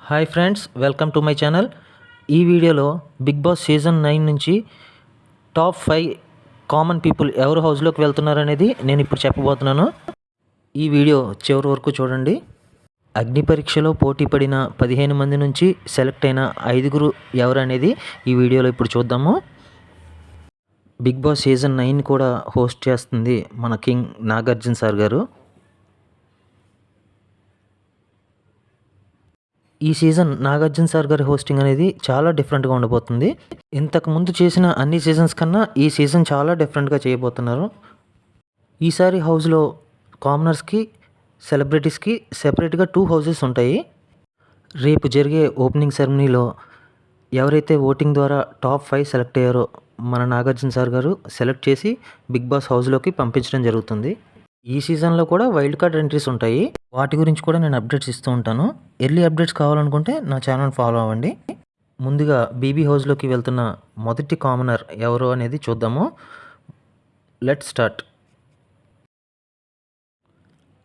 Hi friends, welcome to my channel. ఈ వీడియోలో big boss season 9 నుంచి టాప్ 5 కామన్ పీపుల్ ఎవరు హౌస్లోకి వెళ్తున్నారనేది నేను ఇప్పుడు చెప్పబోతున్నాను. ఈ వీడియో చివరి వరకు చూడండి. అగ్ని పరీక్షలో పోటీ పడిన 15 మంది నుంచి సెలెక్ట్ అయిన 5 ఎవరు అనేది ఈ వీడియోలో ఇప్పుడు చూద్దాము. బిగ్ బాస్ సీజన్ 9 కూడా హోస్ట్ చేస్తుంది మన కింగ్ నాగార్జున సార్ గారు. ఈ సీజన్ నాగార్జున సార్ గారి హోస్టింగ్ అనేది చాలా డిఫరెంట్గా ఉండబోతుంది. ఇంతకుముందు చేసిన అన్ని సీజన్స్ కన్నా ఈ సీజన్ చాలా డిఫరెంట్గా చేయబోతున్నారు. ఈసారి హౌస్లో కామనర్స్కి, సెలబ్రిటీస్కి సెపరేట్గా 2 హౌసెస్ ఉంటాయి. రేపు జరిగే ఓపెనింగ్ సెరమనీలో ఎవరైతే ఓటింగ్ ద్వారా టాప్ 5 సెలెక్ట్ అయ్యారో మన నాగార్జున సార్ గారు సెలెక్ట్ చేసి బిగ్ బాస్ హౌస్లోకి పంపించడం జరుగుతుంది. ఈ సీజన్లో కూడా వైల్డ్ కార్డ్ ఎంట్రీస్ ఉంటాయి. వాటి గురించి కూడా నేను అప్డేట్స్ ఇస్తూ ఉంటాను. ఎర్లీ అప్డేట్స్ కావాలనుకుంటే నా ఛానల్ ఫాలో అవ్వండి. ముందుగా బీబీ హౌస్లోకి వెళ్తున్న మొదటి కామనర్ ఎవరు అనేది చూద్దాము. Let's start.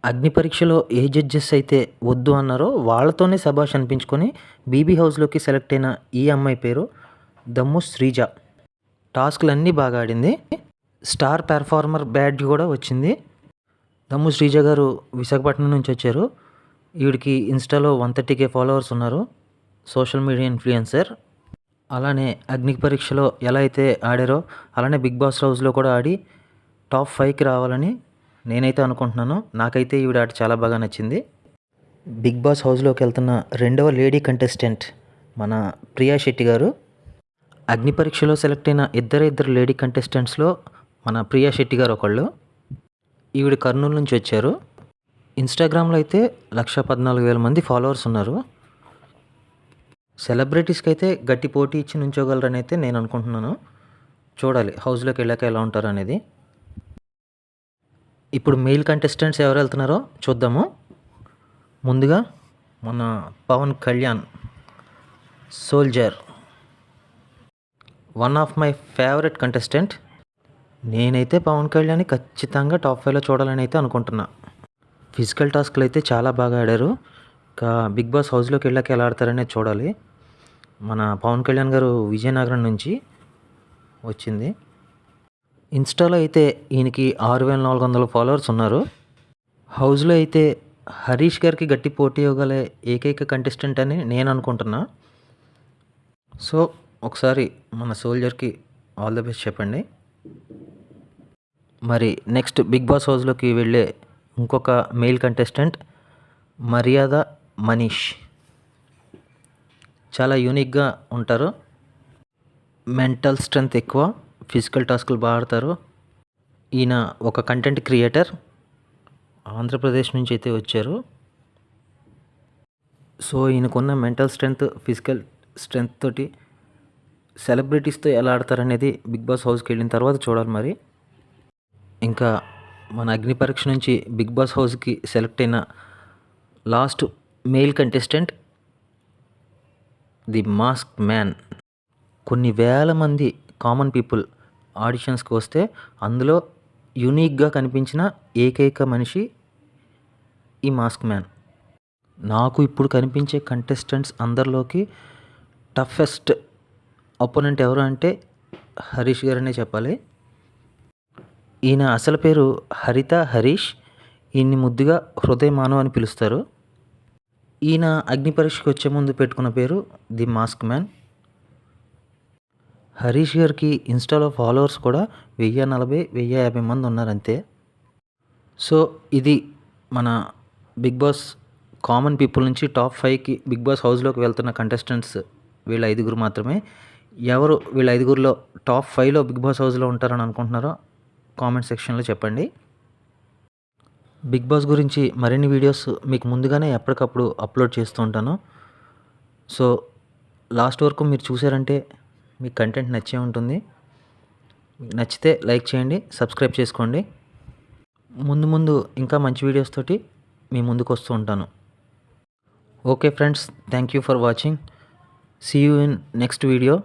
అగ్ని పరీక్షలో ఏ జడ్జెస్ అయితే వద్దు అన్నారో వాళ్ళతోనే శభాష్ అనిపించుకొని బీబీ హౌస్లోకి సెలెక్ట్ అయిన ఈ అమ్మాయి పేరు దమ్ము శ్రీజ. టాస్క్లు అన్నీ బాగా ఆడింది. స్టార్ పెర్ఫార్మర్ బ్యాడ్జ్ కూడా వచ్చింది. దమ్ము శ్రీజ గారు విశాఖపట్నం నుంచి వచ్చారు. ఈవిడికి ఇన్స్టాలో 130K ఫాలోవర్స్ ఉన్నారు. Social media influencer. అలానే అగ్ని పరీక్షలో ఎలా అయితే ఆడారో అలానే బిగ్ బాస్ హౌస్లో కూడా ఆడి టాప్ 5కి రావాలని నేనైతే అనుకుంటున్నాను. నాకైతే ఈవిడ ఆట చాలా బాగా నచ్చింది. బిగ్ బాస్ హౌస్లోకి వెళ్తున్న రెండవ లేడీ కంటెస్టెంట్ మన ప్రియా శెట్టి గారు. అగ్ని పరీక్షలో సెలెక్ట్ అయిన ఇద్దరు లేడీ కంటెస్టెంట్స్లో మన ప్రియా శెట్టి గారు ఒకళ్ళు. ఈవిడ కర్నూలు నుంచి వచ్చారు. ఇన్స్టాగ్రామ్లో అయితే 114,000 మంది ఫాలోవర్స్ ఉన్నారు. సెలబ్రిటీస్కి అయితే గట్టి పోటీ ఇచ్చి నుంచోగలరని అయితే నేను అనుకుంటున్నాను. చూడాలి హౌస్లోకి వెళ్ళాక ఎలా ఉంటారు అనేది. ఇప్పుడు మెయిల్ కంటెస్టెంట్స్ ఎవరు వెళ్తున్నారో చూద్దాము. ముందుగా మన Pavan Kalyan, soldier, one of my favourite contestant. నేనైతే పవన్ కళ్యాణ్ని ఖచ్చితంగా టాప్ 5లో చూడాలని అయితే అనుకుంటున్నా. ఫిజికల్ టాస్క్లు అయితే చాలా బాగా ఆడారు. ఇంకా బిగ్ బాస్ హౌస్లోకి వెళ్ళాక ఎలా ఆడతారనేది చూడాలి. మన పవన్ కళ్యాణ్ గారు విజయనగరం నుంచి వచ్చింది. ఇన్స్టాలో అయితే ఈయనకి 6,400 ఫాలోవర్స్ ఉన్నారు. హౌస్లో అయితే హరీష్ గారికి గట్టి పోటీ ఇవ్వగల ఏకైక కంటెస్టెంట్ అని నేను అనుకుంటున్నా. సో ఒకసారి మన సోల్జర్కి ఆల్ ది బెస్ట్ చెప్పండి. మరి నెక్స్ట్ బిగ్ బాస్ హౌస్లోకి వెళ్ళే ఇంకొక మెయిల్ కంటెస్టెంట్ మర్యాద మనీష్. చాలా యూనిక్గా ఉంటారు. మెంటల్ స్ట్రెంగ్త్ ఎక్కువ, ఫిజికల్ టాస్క్లు బాగా ఆడతారు. ఈయన ఒక కంటెంట్ క్రియేటర్. ఆంధ్రప్రదేశ్ నుంచి అయితే వచ్చారు. సో ఈయనకున్న మెంటల్ స్ట్రెంగ్త్, ఫిజికల్ స్ట్రెంగ్త్ తోటి సెలబ్రిటీస్తో ఎలా ఆడతారనేది బిగ్ బాస్ హౌస్కి వెళ్ళిన తర్వాత చూడాలి. మరి ఇంకా మన అగ్ని పరీక్ష నుంచి బిగ్ బాస్ హౌస్కి సెలెక్ట్ అయిన last mail contestant the mask man. కొన్ని వేల మంది కామన్ పీపుల్ ఆడిషన్స్కి వస్తే అందులో యూనిక్గా కనిపించిన ఏకైక మనిషి ఈ మాస్క్ మ్యాన్. నాకు ఇప్పుడు కనిపించే కంటెస్టెంట్స్ అందరిలోకి టఫెస్ట్ అపోనెంట్ ఎవరు అంటే హరీష్ గారనే చెప్పాలి. ఈయన అసలు పేరు హరిత హరీష్. ఈయన్ని ముద్దుగా హృదయ మానవ్ అని పిలుస్తారు. ఈయన అగ్ని పరీక్షకి వచ్చే ముందు పెట్టుకున్న పేరు ది మాస్క్ మ్యాన్. హరీష్ గారికి ఇన్స్టాలో ఫాలోవర్స్ కూడా 1,040-1,050 మంది ఉన్నారు అంతే. సో ఇది మన బిగ్ బాస్ కామన్ పీపుల్ నుంచి టాప్ 5కి బిగ్ బాస్ హౌస్లోకి వెళ్తున్న కంటెస్టెంట్స్ వీళ్ళ 5 మాత్రమే. ఎవరు వీళ్ళ 5లో టాప్ 5లో బిగ్ బాస్ హౌస్లో ఉంటారని అనుకుంటున్నారో కామెంట్ సెక్షన్లో చెప్పండి. బిగ్ బాస్ గురించి మరిన్ని వీడియోస్ మీకు ముందుగానే ఎప్పటికప్పుడు అప్లోడ్ చేస్తూ ఉంటాను. సో లాస్ట్ వరకు మీరు చూసారంటే మీకు కంటెంట్ నచ్చే ఉంటుంది. నచ్చితే లైక్ చేయండి, సబ్స్క్రైబ్ చేసుకోండి. ముందు ఇంకా మంచి వీడియోస్ తోటి మీ ముందుకు వస్తూ ఉంటాను. Okay friends, thank you for watching. See you in next video.